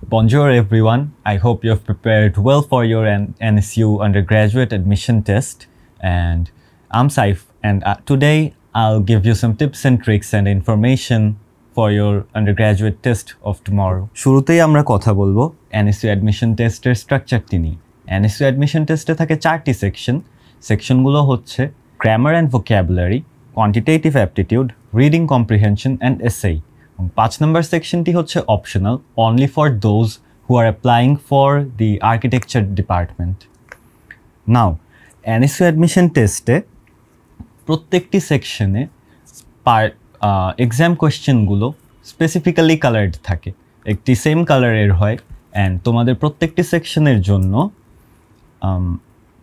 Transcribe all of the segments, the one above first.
Bonjour everyone, I hope you have prepared well for your NSU undergraduate admission test, and I'm Saif, and today I'll give you some tips and tricks and information for your undergraduate test of tomorrow. শুরুতেই আমরা কথা বলবো NSU admission টেস্টের স্ট্রাকচারটি নিয়ে। NSU admission টেস্টে থাকে 4টি সেকশনগুলো হচ্ছে grammar and vocabulary, quantitative aptitude, reading comprehension and essay. 5 number সেকশনটি হচ্ছে optional, only for those who are applying for the architecture department. Now, NSU admission টেস্টে প্রত্যেকটি সেকশনে এক্সাম কোয়েশ্চেনগুলো স্পেসিফিক্যালি কালার্ড থাকে, একটি সেম কালারের হয়, অ্যান্ড তোমাদের প্রত্যেকটি সেকশনের জন্য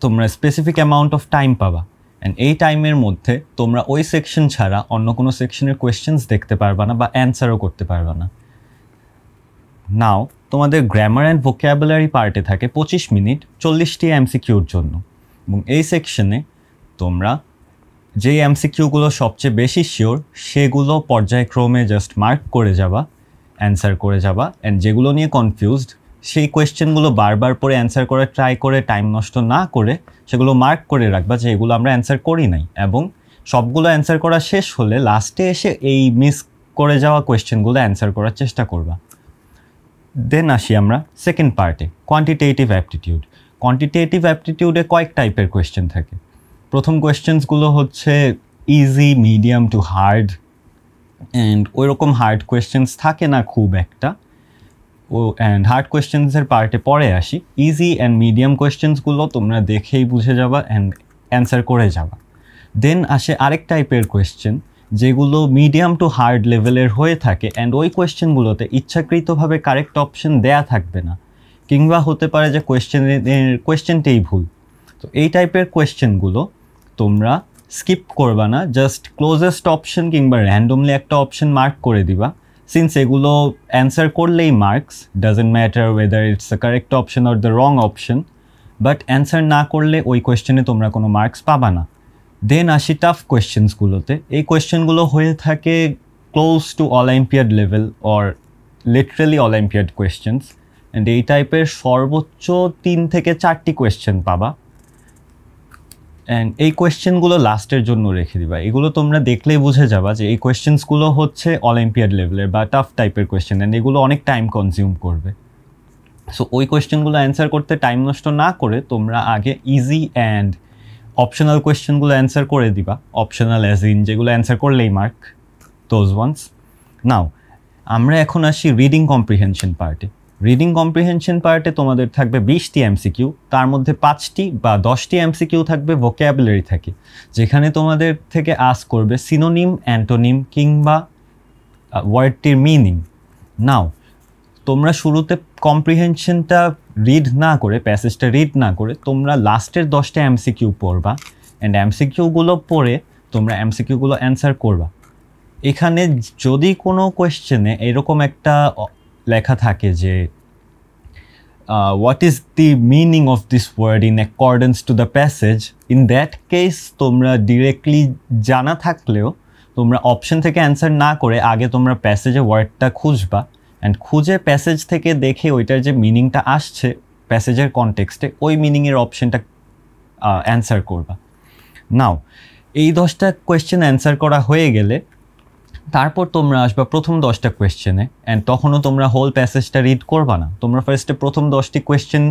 তোমরা স্পেসিফিক অ্যামাউন্ট অফ টাইম পাবা, অ্যান্ড এই টাইমের মধ্যে তোমরা ওই সেকশন ছাড়া অন্য কোনো সেকশনের কোয়েশ্চেন্স দেখতে পারবা না বা অ্যান্সারও করতে পারবা না। নাও তোমাদের গ্রামার অ্যান্ড ভোক্যাবুলারি পার্টে থাকে 25 মিনিট 40টি এমসিকিউর জন্য, এবং এই সেকশনে তোমরা যে এমসিকিউগুলো সবচেয়ে বেশি শিওর সেগুলো পর্যায়ক্রমে জাস্ট মার্ক করে যাবা, অ্যান্সার করে যাবা, অ্যান্ড যেগুলো নিয়ে কনফিউজড সেই কোয়েশ্চেনগুলো বারবার পরে অ্যান্সার করে ট্রাই করে টাইম নষ্ট না করে সেগুলো মার্ক করে রাখবা যে এগুলো আমরা অ্যান্সার করি নাই, এবং সবগুলো অ্যান্সার করা শেষ হলে লাস্টে এসে এই মিস করে যাওয়া কোয়েশ্চেনগুলো অ্যান্সার করার চেষ্টা করবা। দেন আসি আমরা সেকেন্ড পার্টে, কোয়ান্টিটেটিভ অ্যাপটিটিউড। কোয়ান্টিটেটিভ অ্যাপটিটিউডে কয়েক টাইপের কোয়েশ্চেন থাকে। প্রথম কোয়েশ্চেন্সগুলো হচ্ছে easy, medium to hard, and ওই রকম হার্ড কোয়েশ্চেন্স থাকে না খুব একটা, অ্যান্ড হার্ড কোয়েশ্চেন্সের পার্টে পরে আসি। ইজি অ্যান্ড মিডিয়াম কোয়েশ্চেন্সগুলো তোমরা দেখেই বুঝে যাবা অ্যান্ড অ্যান্সার করে যাবা। দেন আসে আরেক টাইপের কোয়েশ্চেন যেগুলো মিডিয়াম টু হার্ড লেভেলের হয়ে থাকে, অ্যান্ড ওই কোয়েশ্চেনগুলোতে ইচ্ছাকৃতভাবে কারেক্ট অপশন দেয়া থাকবে না, কিংবা হতে পারে যে কোয়েশ্চেনটাই ভুল। তো এই টাইপের কোয়েশ্চেনগুলো তোমরা স্কিপ করবা না, জাস্ট ক্লোজেস্ট অপশন কিংবা র্যান্ডমলি একটা অপশন মার্ক করে দিবা, সিন্স এগুলো অ্যান্সার করলেই marks, doesn't matter whether it's the correct option or the wrong option, but answer না করলে ওই কোয়েশ্চেনে তোমরা কোনো মার্কস পাবা না। দেন আসি টাফ কোয়েশ্চেন্সগুলোতে। এই কোয়েশ্চেনগুলো হয়ে থাকে close two olympiad level or literally olympiad questions, and এই টাইপের সর্বোচ্চ 3 থেকে 4টি কোয়েশ্চেন পাবা, অ্যান্ড এই কোয়েশ্চেনগুলো লাস্টের জন্য রেখে দিবা। এগুলো তোমরা দেখলেই বুঝে যাবা যে এই কোয়েশ্চেন্সগুলো হচ্ছে অলিম্পিয়াড লেভেলের বা টাফ টাইপের কোয়েশ্চেন, অ্যান্ড এগুলো অনেক টাইম কনজিউম করবে। সো ওই কোয়েশ্চেনগুলো অ্যান্সার করতে টাইম নষ্ট না করে তোমরা আগে ইজি অ্যান্ড অপশনাল কোয়েশ্চেনগুলো অ্যান্সার করে দিবা। অপশনাল অ্যাজ ইন যেগুলো অ্যান্সার করলেই মার্ক, দোজ ওয়ান্স। নাও আমরা এখন আসি রিডিং কম্প্রিহেনশন পার্টে। রিডিং কম্প্রিহেনশন পার্টে তোমাদের থাকবে 20টি এমসিকিউ, তার মধ্যে 5টি বা 10টি এমসিকিউ থাকবে ভোক্যাবুলারি থেকে, যেখানে তোমাদের থেকে আস্ক করবে সিনোনিম, অ্যান্টোনিম কিংবা ওয়ার্ডটির মিনিং। নাও তোমরা শুরুতে কম্প্রিহেনশনটা রিড না করে, প্যাসেজটা রিড না করে তোমরা লাস্টের 10টা এমসিকিউ পড়বা, অ্যান্ড এমসিকিউগুলো পড়ে তোমরা এমসিকিউগুলো অ্যান্সার করবা। এখানে যদি কোনো কোয়েশ্চেনে এরকম একটা লেখা থাকে যে what is the meaning of this word in accordance to the passage, in that case তোমরা ডিরেক্টলি জানা থাকলেও তোমরা অপশন থেকে অ্যান্সার না করে আগে তোমরা প্যাসেজে ওয়ার্ডটা খুঁজবা, অ্যান্ড খুঁজে প্যাসেজ থেকে দেখে ওইটার যে মিনিংটা আসছে প্যাসেজের কনটেক্সটে ওই মিনিংয়ের অপশনটা অ্যান্সার করবা। নাও এই 10টা কোয়েশ্চেন অ্যান্সার করা হয়ে গেলে তারপর তোমরা আসবা প্রথম 10টা কোয়েশ্চেনে, অ্যান্ড তখনও তোমরা হোল প্যাসেজটা রিড করবা না। তোমরা ফার্স্টে প্রথম 10টি কোয়েশ্চেন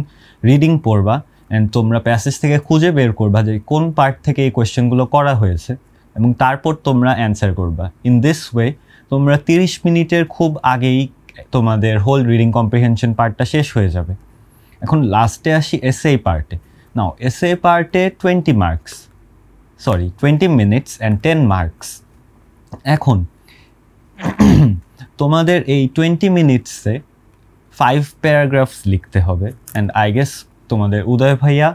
রিডিং পড়বা, অ্যান্ড তোমরা প্যাসেজ থেকে খুঁজে বের করবা যে কোন পার্ট থেকে এই কোয়েশ্চেনগুলো করা হয়েছে, এবং তারপর তোমরা অ্যান্সার করবা। ইন দিস ওয়ে তোমরা 30 মিনিটের খুব আগেই তোমাদের হোল রিডিং কম্প্রিহেনশন পার্টটা শেষ হয়ে যাবে। এখন লাস্টে আসি এসএ পার্টে। নাও এসএ পার্টে 20 মিনিটস অ্যান্ড 10 মার্কস। এখন তোমাদের এই 20 মিনিটসে 5 প্যারাগ্রাফস লিখতে হবে, অ্যান্ড আই গেস তোমাদের উদয় ভাইয়া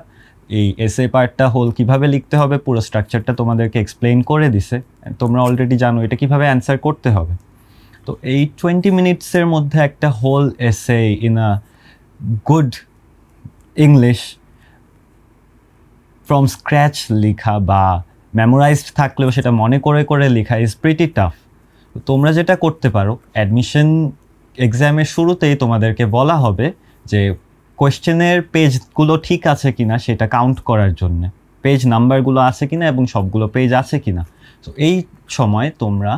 এই এসএ পার্টটা হোল কীভাবে লিখতে হবে পুরো স্ট্রাকচারটা তোমাদেরকে এক্সপ্লেইন করে দিছে, তোমরা অলরেডি জানো এটা কীভাবে অ্যান্সার করতে হবে। তো এই 20 মিনিটসের মধ্যে একটা হোল এসে in a good English from scratch লেখা বা মেমোরাইজড থাকলেও সেটা মনে করে করে লেখা ইজ প্রিটি টাফ। তোমরা যেটা করতে পারো, অ্যাডমিশন এক্সামের শুরুতেই তোমাদেরকে বলা হবে যে কোয়েশ্চেনের পেজগুলো ঠিক আছে কিনা সেটা কাউন্ট করার জন্য, পেজ নাম্বারগুলো আছে কিনা এবং সবগুলো পেজ আছে কিনা। তো এই সময় তোমরা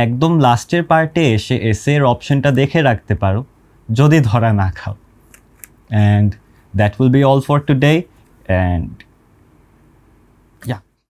একদম লাস্টের পার্টে এসে এসের অপশনটা দেখে রাখতে পারো যদি ধরা না খাও। And that will be all for today, and